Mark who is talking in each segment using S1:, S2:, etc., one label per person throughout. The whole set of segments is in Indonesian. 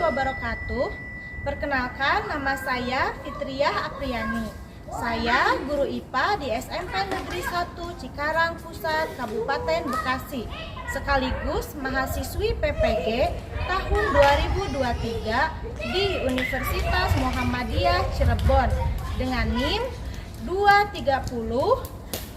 S1: wabarakatuh. Perkenalkan, nama saya Fitriah Apriani. Saya guru IPA di SMP Negeri 1 Cikarang Pusat, Kabupaten Bekasi, sekaligus mahasiswi PPG tahun 2023 di Universitas Muhammadiyah Cirebon dengan NIM 230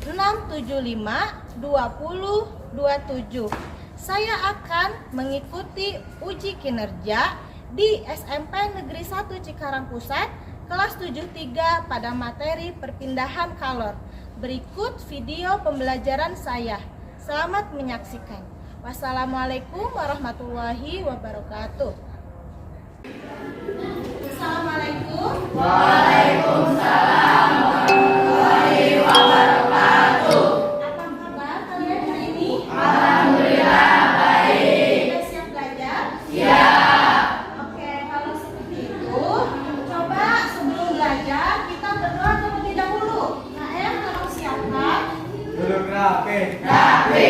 S1: 675 2027. Saya akan mengikuti uji kinerja di SMP Negeri 1 Cikarang Pusat kelas 73 pada materi perpindahan kalor. Berikut video pembelajaran saya. Selamat menyaksikan. Wassalamualaikum warahmatullahi wabarakatuh. Assalamualaikum.
S2: Waalaikumsalam warahmatullahi wabarakatuh.
S1: Apa kabar kalian hari ini?
S2: Alhamdulillah baik.
S1: Sudah siap belajar?
S2: Siap.
S1: Oke, kalau seperti itu, coba sebelum belajar kita berdoa terlebih dahulu. KM tolong siapkan.
S3: Duduk rapi.
S2: Rapi.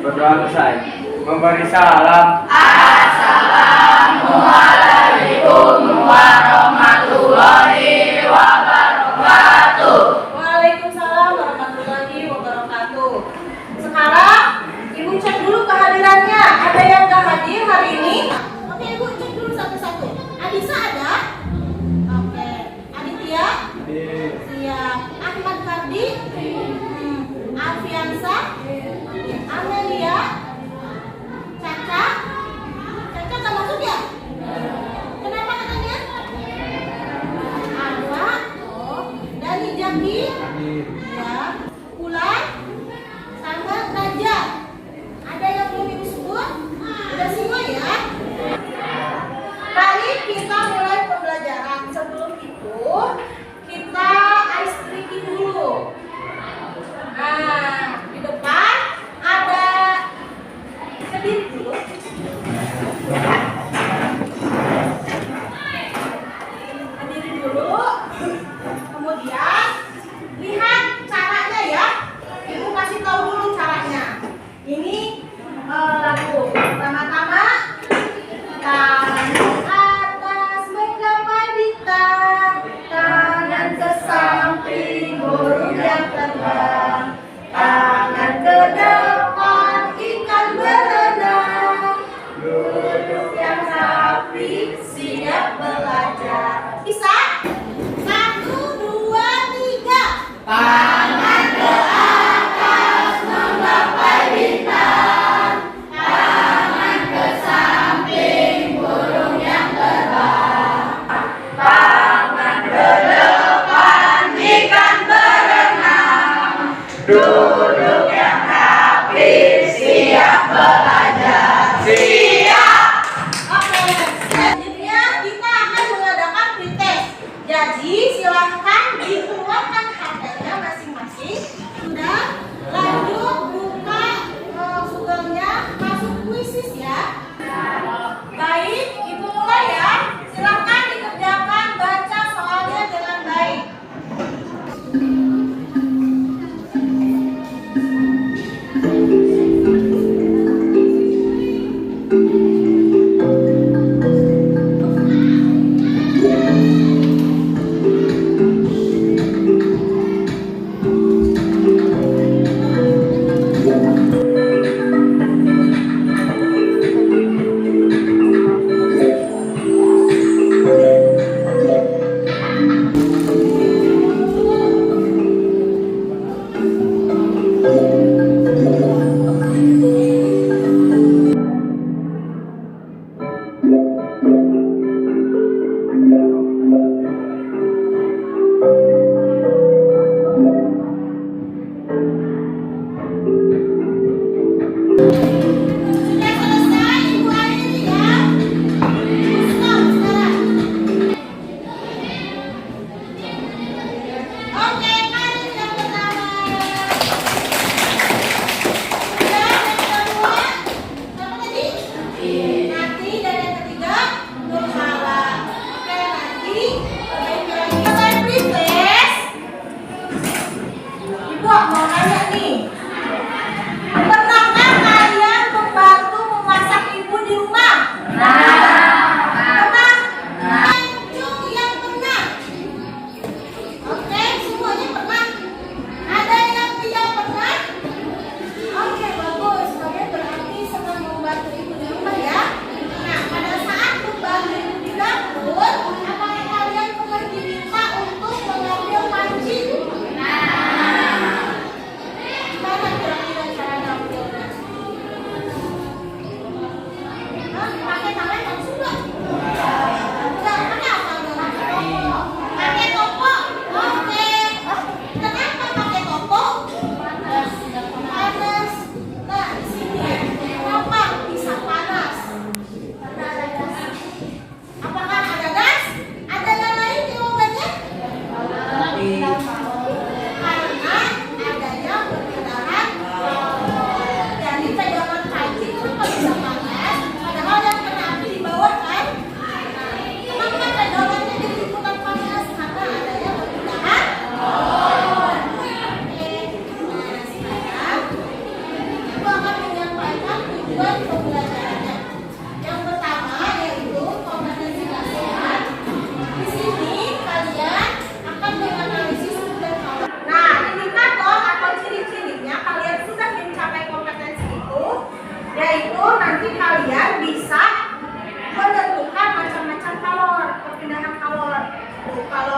S3: Berdoa selesai. Memberi salam.
S2: Assalamualaikum warahmatullahi wabarakatuh.
S1: Waalaikumsalam warahmatullahi wabarakatuh. Sekarang Ibu cek dulu kehadirannya. Ada yang gak hadir hari ini? Oke, Ibu cek dulu satu-satu. Adisa ada? Oke. Aditya? Siap. Ahmad Fardi? Alfiansa? Amelia? Caca? Caca gak masuk ya? Kenapa katanya? Ada. Oh. Dari Jaki? Ya. Ulan? Sama Raja. Ada yang belum Ibu sebut? Udah semua ya? Mari kita mulai pembelajaran. Sebelum itu kita ice breaking dulu. Nah, di depan ada, berdiri dulu. Berdiri dulu. Kemudian lihat caranya ya. Ibu kasih tahu dulu caranya. Ini lagu. Pertama-tama tangan ke atas menggapai bintang, tangan ke samping burung yang terbang, tangan ke depan ikan berenang, duduk yang rapi siap belajar. Bisa? 1, 2, 3.
S2: Tangan ke atas menggapai bintang, tangan ke samping burung yang terbang, tangan ke depan ikan berenang, duduk yang rapi siap belajar. Siap.
S1: Oke, selanjutnya kita akan mengadakan pretest. Jadi silahkan dikeluarkan HP-nya masing-masing. Sudah, lanjut buka Google-nya, masuk kuisis ya. Baik, Ibu mulai ya. Silahkan dikerjakan baca soalnya dengan baik.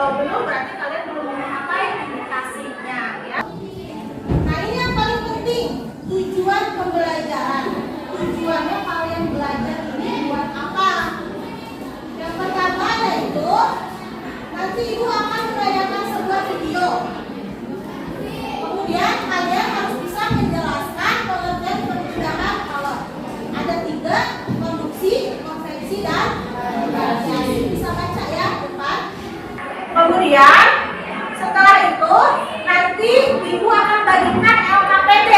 S1: Kalau belum berarti kalian belum memakai aplikasinya ya. Nah ini yang paling penting, tujuan pembelajaran. Tujuannya kalian belajar ini buat apa? Yang pertama yaitu nanti ibu akan menayangkan sebuah video. Kemudian kalian harus bisa menjelaskan pengertian perpindahan kolor. Ada 3, konduksi, konveksi, dan radiasi. Bisa baca ya depan. Kemudian setelah itu nanti ibu akan bagikan LKPD.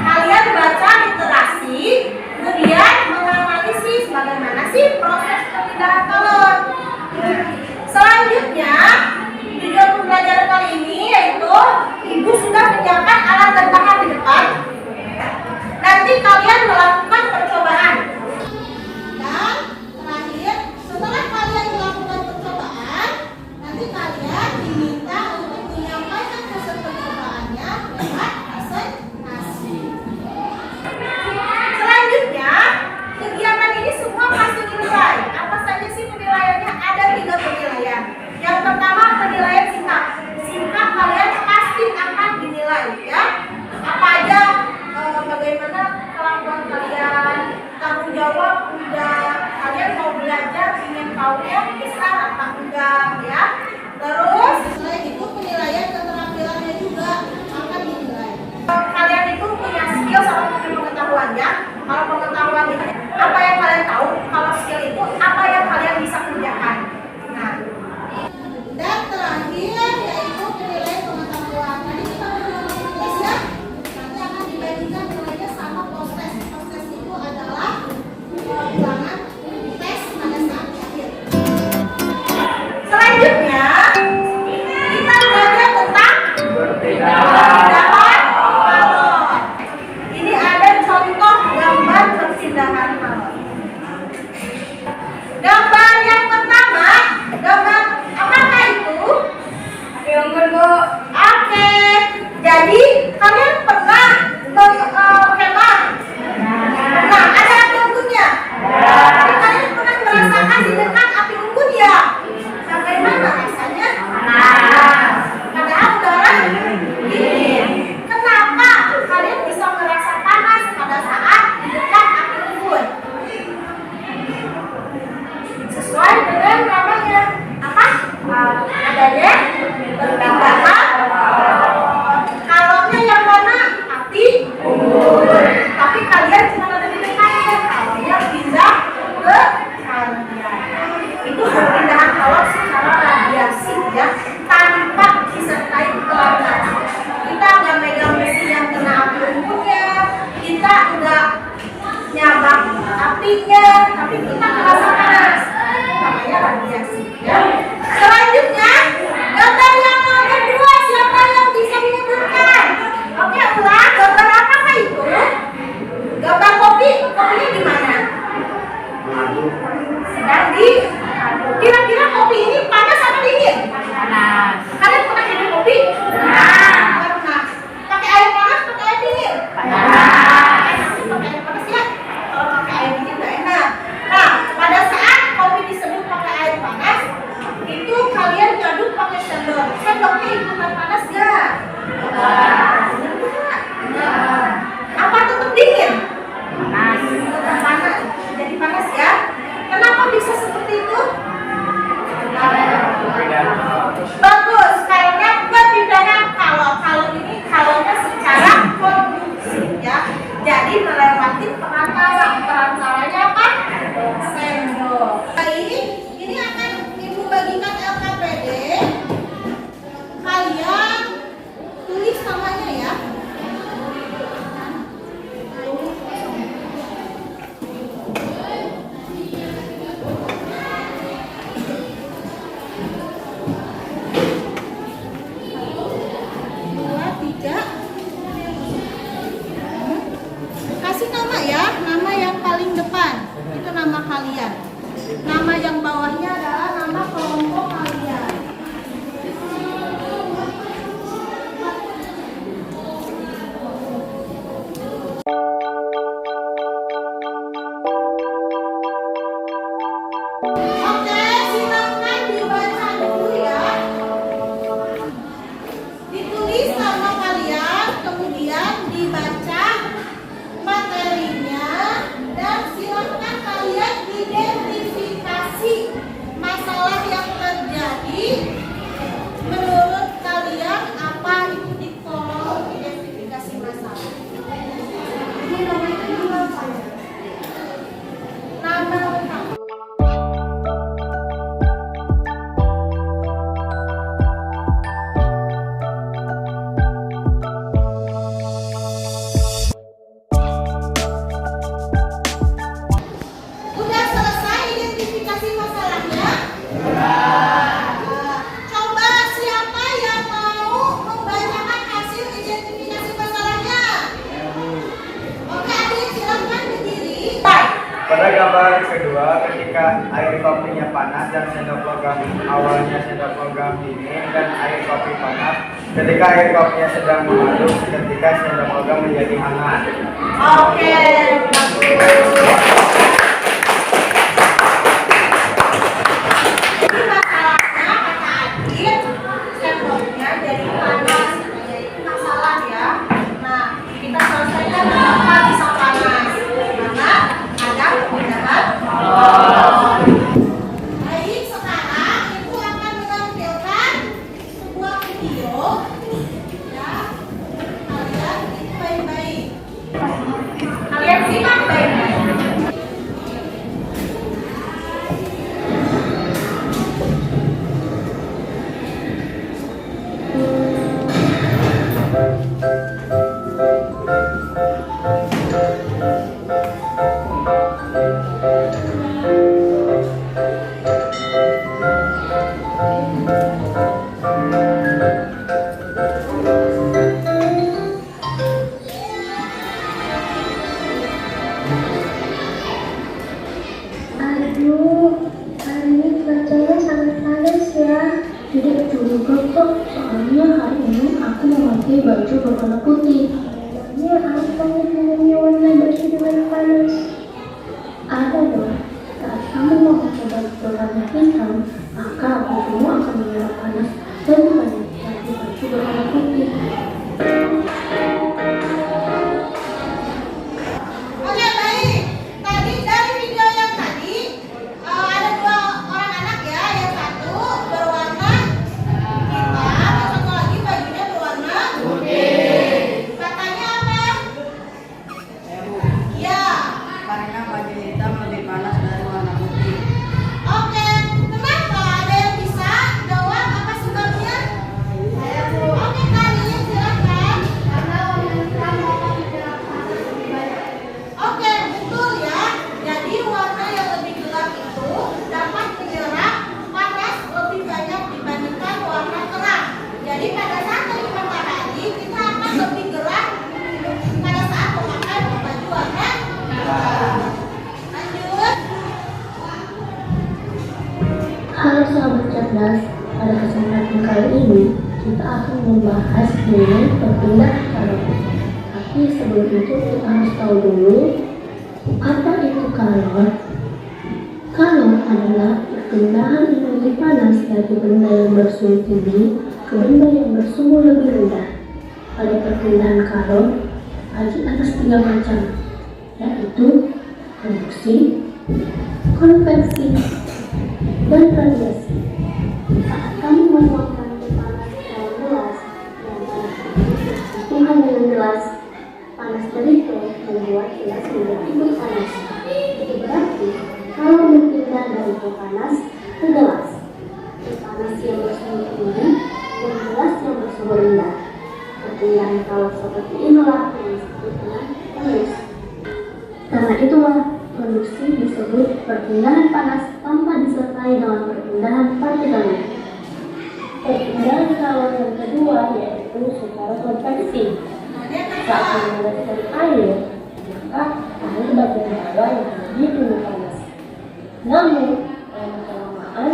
S1: Kalian baca literasi, kemudian menganalisis bagaimana sih proses perpindahan kolor. Selanjutnya video pembelajaran kali ini yaitu ibu sudah menyiapkan alat dan bahan di depan. Nanti kalian melakukan percobaan. Dan terakhir, setelah kalian melakukan percobaan, nanti kalian diminta untuk menyampaikan hasil percobaannya lewat presentasi. Selanjutnya, kegiatan ini semua pasti dinilai. Apa saja sih penilaiannya? Ada 3 penilaian. Yang pertama penilaian singkat. Singkat kalian pasti akan dinilai ya. Apa aja, bagaimana kelakuan kalian, tanggung jawab udah, kalian mau belajar ingin tahunya besar apa enggak ya. Terus selain itu penilaian keterampilannya juga akan dinilai. Kalian itu punya skill sama punya pengetahuannya. Kalau pengetahuan itu apa yang kalian tahu, kalau skill itu apa yang kalian bisa kerjakan. Nah, dan terakhir yaitu penilaian pengetahuan. Tadi kita menulis ya, nanti akan dibandingkan nilainya sama proses. Proses itu adalah ulangan tes pada saat akhir. Selanjutnya kita belajar tentang perpindahan kolor. Ini ada contoh gambar perpindahan kolor. Gambar yang pertama, gambar apakah itu? Unggun Bu. Oke. Jadi kalian pernah kemah? Pernah. Ada api unggunnya? Jadi kalian pernah merasakan di dekat api unggun ya? Bagaimana rasanya? Padahal udara dingin. Kenapa kalian bisa merasa panas pada saat di dekat api unggun? Sesuai dengan namanya apa? Adanya perpindahan kalornya yang mana? Api unggun. Tapi kalian cuma ada di dekatnya, kalornya pindah ke kalian. Itu perpindahan kalor secara radiasi ya, tanpa disertai pelanggan. Kita nggak megang besi yang kena api unggunnya, kita nggak nyabak apinya, tapi kita merasa panas. Namanya radiasi ya. Selanjutnya gambar yang nomor
S3: kedua, ketika air kopinya panas dan sendok logam awalnya sendok logam dingin dan air kopi panas. Ketika air kopinya sedang mengaduk, ketika sendok logam menjadi hangat.
S1: Oke, bagus. Ini masalahnya kata Adit, sendoknya jadi panas. Katanya itu masalah ya. Nah, kita selesaikan kenapa bisa panas. Karena ada perbedaan. Baik, sekarang Ibu akan menampilkan sebuah video. Ya, kalian itu baik-baik. Kalian simak baik-baik.
S2: Aduh, hari ini cuacanya sangat panas ya. Tidak juga kok, soalnya hari ini aku memakai baju berwarna putih. Memangnya apa yang punya warna baju dengan panas? Ada dong. Saat kamu memakai baju berwarna hitam, maka bajumu akan menyerap panas dan panas dari baju berwarna putih.
S1: Oke, baik. Tadi dari video yang tadi ada dua orang anak ya, yang satu berwarna hitam, yang satu lagi bajunya berwarna putih. Katanya apa? Ya.
S4: Karena baju hitam lebih panas dari warna putih.
S1: Oke. Kenapa? Ada yang bisa jawab apa sebabnya?
S2: Saya Bu.
S1: Oke, kalian silakan.
S2: Karena warna hitam akan menyerap panas lebih banyak.
S1: Oke, betul ya. Jadi warna yang lebih gelap itu dapat menyerap panas lebih banyak dibandingkan warna terang. Jadi pada saat terik matahari kita akan lebih gerah pada saat memakai baju warna hitam. Lanjut.
S2: Halo sahabat cerdas, pada kesempatan kali ini kita akan membahas mengenai perpindahan kalor. Tapi sebelum itu kita harus tahu dulu apa itu kalor. Kalor adalah perpindahan energi panas dari benda yang bersuhu tinggi ke benda yang bersuhu lebih rendah. Pada perpindahan kalor ada 3 macam, yaitu konduksi, konveksi, dan radiasi. Saat kamu menuangkan panas dalam gelas dan panas berhubungan dengan gelas, panas dari itu membuat gelas menjadi ikut panas. Itu berarti kalau berpindah dari panas ke gelas, panas yang bersuhu tinggi dan gelas yang bersuhu rendah. Perpindahan kalor seperti inilah yang disebut dengan konduksi. Karena itulah konduksi disebut perpindahan panas tanpa disertai dengan perpindahan partikelnya. Perpindahan kalor yang kedua yaitu secara konveksi. Saat memanaskan air, maka air bagian bawah yang menjadi dulu panas. Namun, lama kelamaan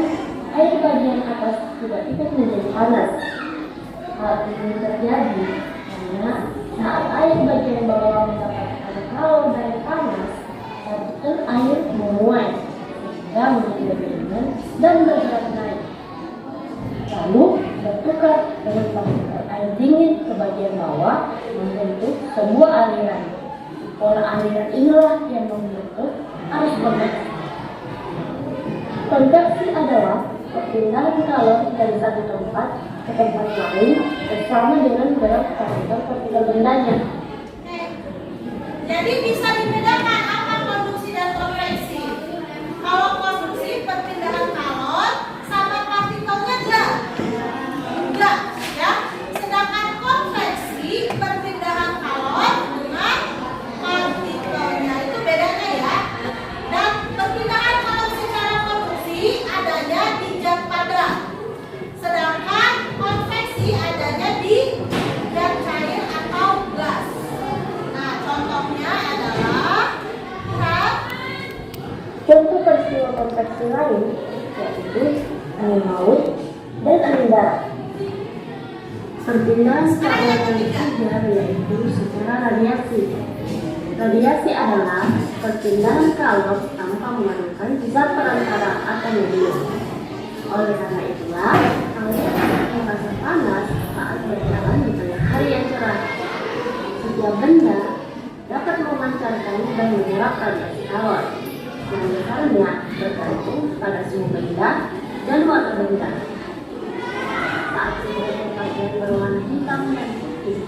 S2: air bagian atas juga ikut menjadi panas. Hal ini terjadi karena saat air bagian bawah mendapatkan kalor dari panas, partikel air menguap sehingga menjadi lebih ringan dan bergerak naik. Lalu bertukar dari partikel air dingin ke bagian bawah membentuk sebuah aliran. Pola aliran inilah yang membentuk arus konveksi. Konveksi adalah perpindahan kalor dari satu tempat ke tempat lain bersama dengan berat partikel bendanya.
S1: Jadi bisa dibedakan apa konduksi dan konveksi. Kalau konduksi perpindahan kalor sama partikelnya enggak, ya. Sedangkan konveksi perpindahan kalor dengan partikelnya itu bedanya ya. Dan perpindahan kalor secara konduksi adanya di zat padat. Sedangkan konveksi adanya di zat cair atau gas. Nah, contohnya adalah
S2: Contoh konveksi lain, yaitu angin laut dan angin darat. Perpindahan skala yang ketiga yaitu secara radiasi. Radiasi adalah perpindahan kalor tanpa mengandungkan zat perantara atau medium. Oleh karena itulah, kalian akan merasa panas saat berjalan di tengah hari yang cerah. Setiap benda dapat memancarkan dan menyerap radiasi kalor, yang besarnya bergantung pada suhu benda dan warna benda. Saat sebagian bagian berwarna hitam dan putih,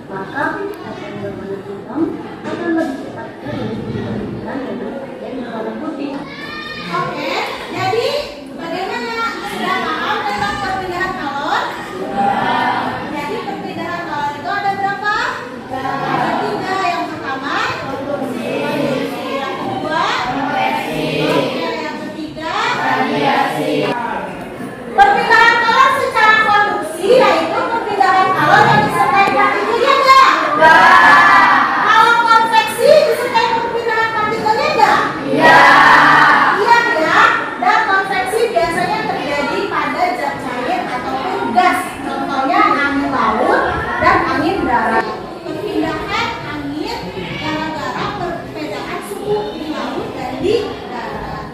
S2: maka bagian berwarna hitam akan lebih cepat kering dibandingkan dengan bagian berwarna putih.
S1: Oke, jadi bagaimana? Sudah paham tentang perpindahan kalor? Jadi perpindahan kalor itu ada berapa? Ada 3. Yang pertama, konduksi. Yang kedua, konveksi. Yang ketiga, radiasi. Perpindahan kalor secara konduksi yaitu perpindahan kalor yang disertai partikelnya enggak? Kalau konveksi disertai perpindahan partikelnya enggak? Iya. Iya ya. Dan konveksi biasanya terjadi pada zat cair ataupun gas. Contohnya angin laut dan angin darat. Perpindahan angin gara-gara perbedaan suhu di laut dan di darat.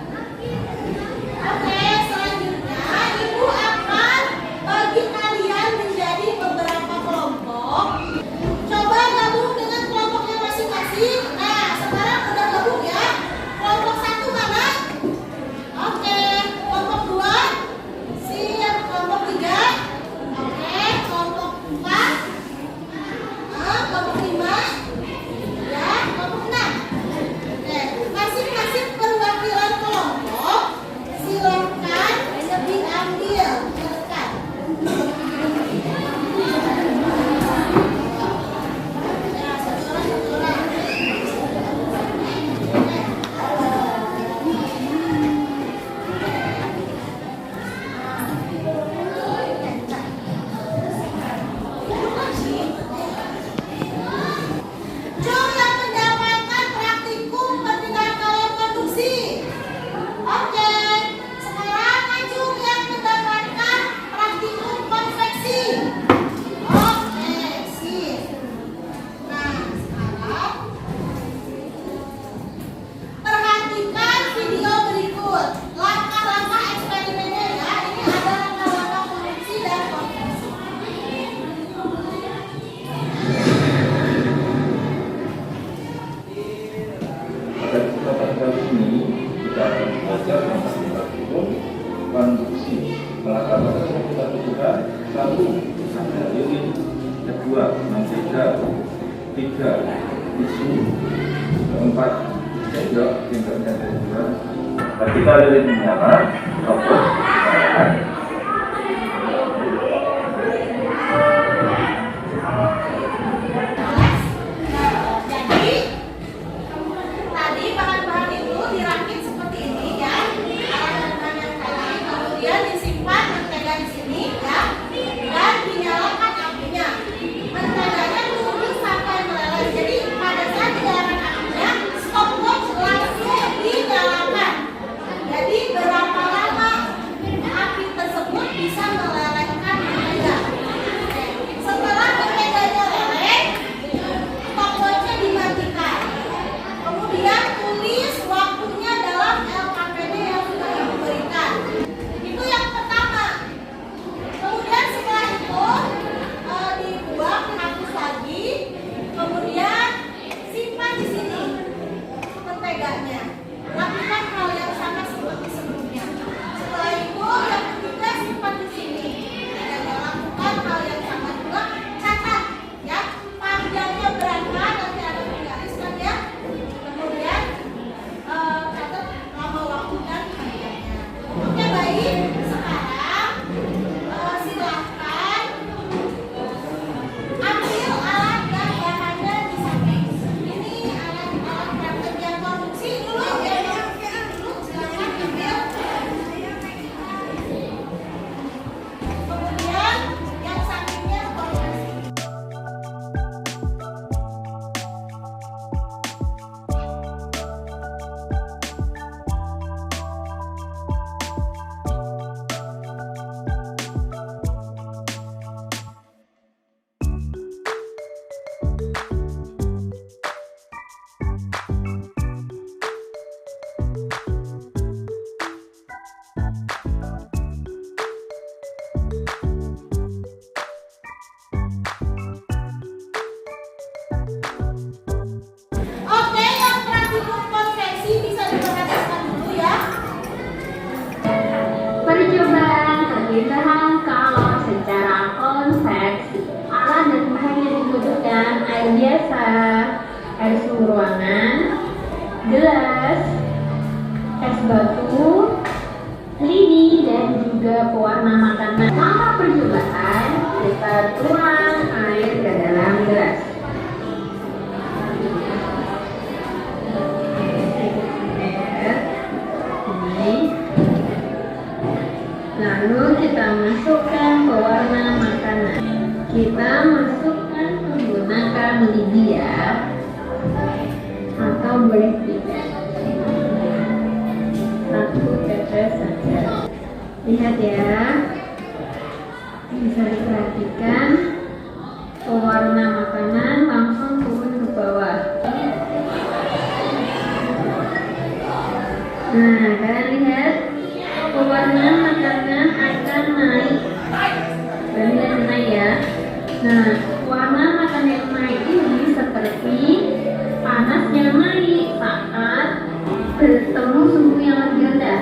S1: Oke, selanjutnya Ibu akan bagi kalian menjadi beberapa kelompok. Coba gabung dengan kelompoknya masing-masing. Nah, sekarang udah gabung ya. Kelompok 1 mana? Oke, kelompok 2. Siap, kelompok 3. Oke, kelompok 4. Kelompok 5. Ya, kelompok 6. Oke, masing-masing perwakilan kelompok silakan diambil rekan. Ya, satu orang. Jom yang mendapatkan praktikum perpindahan kalor konduksi. Oke, sekarang maju yang mendapatkan praktikum konveksi. Oke, sip. Nah, sekarang perhatikan video berikut. Langkah-langkah eksperimennya ya. Ini ada langkah-langkah konduksi dan konveksi.
S5: Pada kesempatan kali ini kita akan belajar tentang praktikum konduksi. Langkah-langkah yang kita butuhkan: 1. Ada lilin, 2. Mentega, 3. Tisu, 4. Sendok, sendoknya ada 2. Ketika lilin menyala, robot dinyalakan.
S1: Jadi tadi bahan-bahan itu dirakit seperti ini ya. Bahan-bahan yang tadi kemudian disimpan mentega di sini ya, dan dinyalakan apinya. Menteganya tunggu sampai meleleh. Jadi pada saat dinyalakan apinya, stopwatch langsung dinyalakan. Jadi berapa lama api
S2: air suhu ruangan, gelas, es batu, lidi, dan juga pewarna makanan. Selama percobaan, kita tuang air ke dalam gelas. Lalu kita masukkan pewarna makanan. Kita masukkan menggunakan lidi ya, atau boleh tidak. Satu tetes saja. Lihat ya, bisa diperhatikan pewarna makanan langsung turun ke bawah. Nah, kalian lihat pewarna makanan akan naik. Dan lihat naik ya. Nah, warna makanan yang naik ini seperti panasnya naik saat bertemu suhu yang lebih rendah.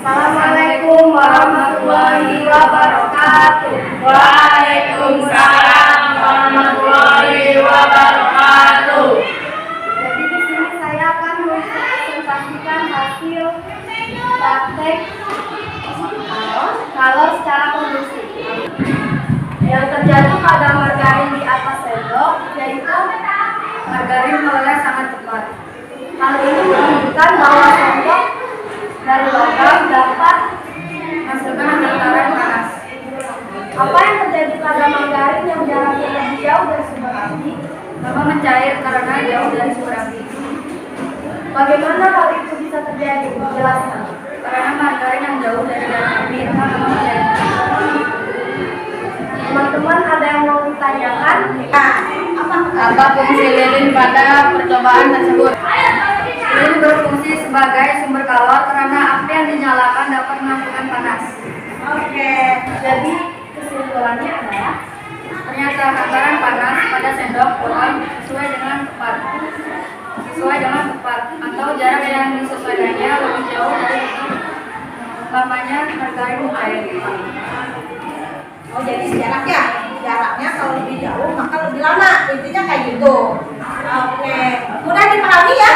S6: Assalamualaikum warahmatullahi wabarakatuh. Waalaikumsalam warahmatullahi wabarakatuh. Jadi di sini saya akan mempresentasikan hasil praktek terjadi pada margarin di atas sendok, yaitu
S4: Margarin meleleh sangat cepat.
S6: hal ini menunjukkan bahwa sendok dari logam dapat
S4: Hasilkan hantaran panas.
S6: apa yang terjadi pada margarin yang jaraknya lebih jauh dari sumber api.
S4: Lava mencair karena jauh dari sumber api.
S6: Bagaimana hal itu bisa terjadi? Jelaskan.
S4: Karena margarin yang jauh dari dalam api akan mencair.
S6: Teman-teman ada yang mau ditanyakan?
S4: Apa fungsi lilin pada percobaan tersebut? Lilin berfungsi sebagai sumber kalor karena api yang dinyalakan dapat menghasilkan panas.
S1: Oke.
S6: Jadi kesimpulannya adalah
S4: Ternyata hantaran panas pada sendok logam sesuai dengan tepat atau jarak yang disesuaikannya lebih jauh dari lamanya margarin mencair.
S1: Oh, jadi jaraknya kalau lebih jauh maka lebih lama, intinya kayak gitu. Oke, mudah dipahami ya.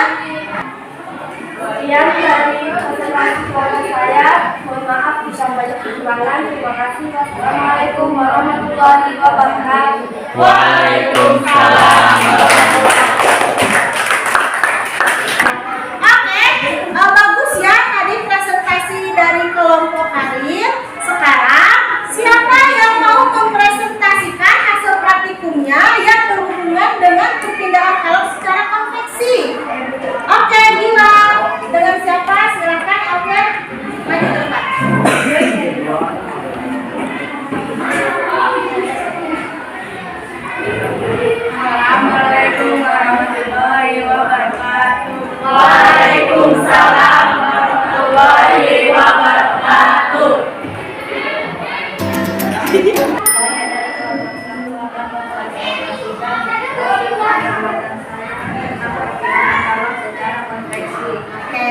S6: sekian dari presentasi kelompok saya. Mohon maaf bisa banyak kekurangan. Terima kasih. Wassalamualaikum warahmatullahi wabarakatuh.
S7: Waalaikumsalam.
S1: Oke, bagus ya tadi presentasi dari kelompok Karir. Sekarang siapa yang mau mempresentasikan hasil praktikumnya yang berhubungan dengan perpindahan kalor secara konveksi? Oke, Bima. Dengan siapa? Silakan, oke. Maju ke depan.
S4: Assalamualaikum warahmatullahi wabarakatuh.
S6: Waalaikumsalam warahmatullahi wabarakatuh.
S1: Oke.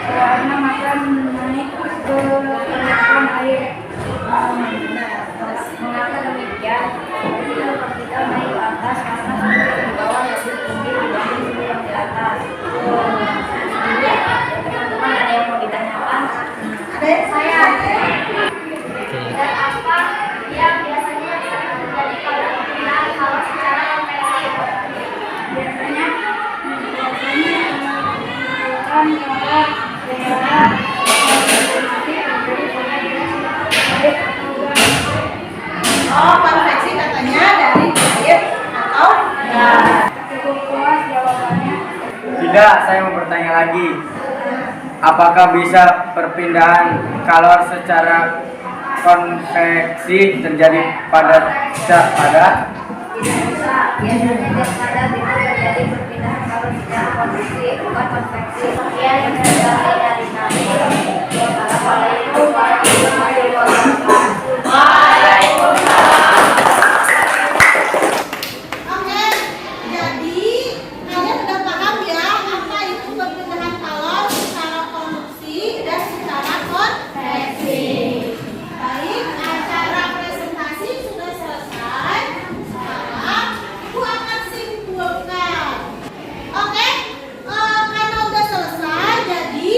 S4: Warna makan naik ke permukaan air. Mengapa demikian? Partikel partikel naik ke atas karena sumber di bawah lebih tinggi dibanding sumber yang di atas. Teman-teman ada yang mau ditanyakan?
S1: Ada yang saya.
S6: Dan apa yang biasanya terjadi pada perpindahan kalor secara konveksi?
S4: Biasanya menimbulkan kalor secara konveksi terjadi pada air atau gas.
S1: Oh, konveksi katanya dari air atau gas.
S4: Cukup puas jawabannya.
S3: Tidak, saya mau bertanya lagi. Apakah bisa perpindahan kalor secara konveksi terjadi pada
S6: Bisa, biasanya pada itu terjadi perpindahan kalor secara konveksi, bukan konveksi. Sekian yang saya dari kami. Wassalamualaikum warahmatullahi wabarakatuh.
S1: Oke, jadi kalian udah paham ya apa itu perpindahan kalor secara konveksi dan secara konveksi. Baik, acara presentasi sudah selesai. Sekarang Ibu akan simpulkan. Oke, karena udah selesai, jadi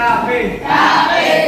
S3: Cabe.
S1: Cabe.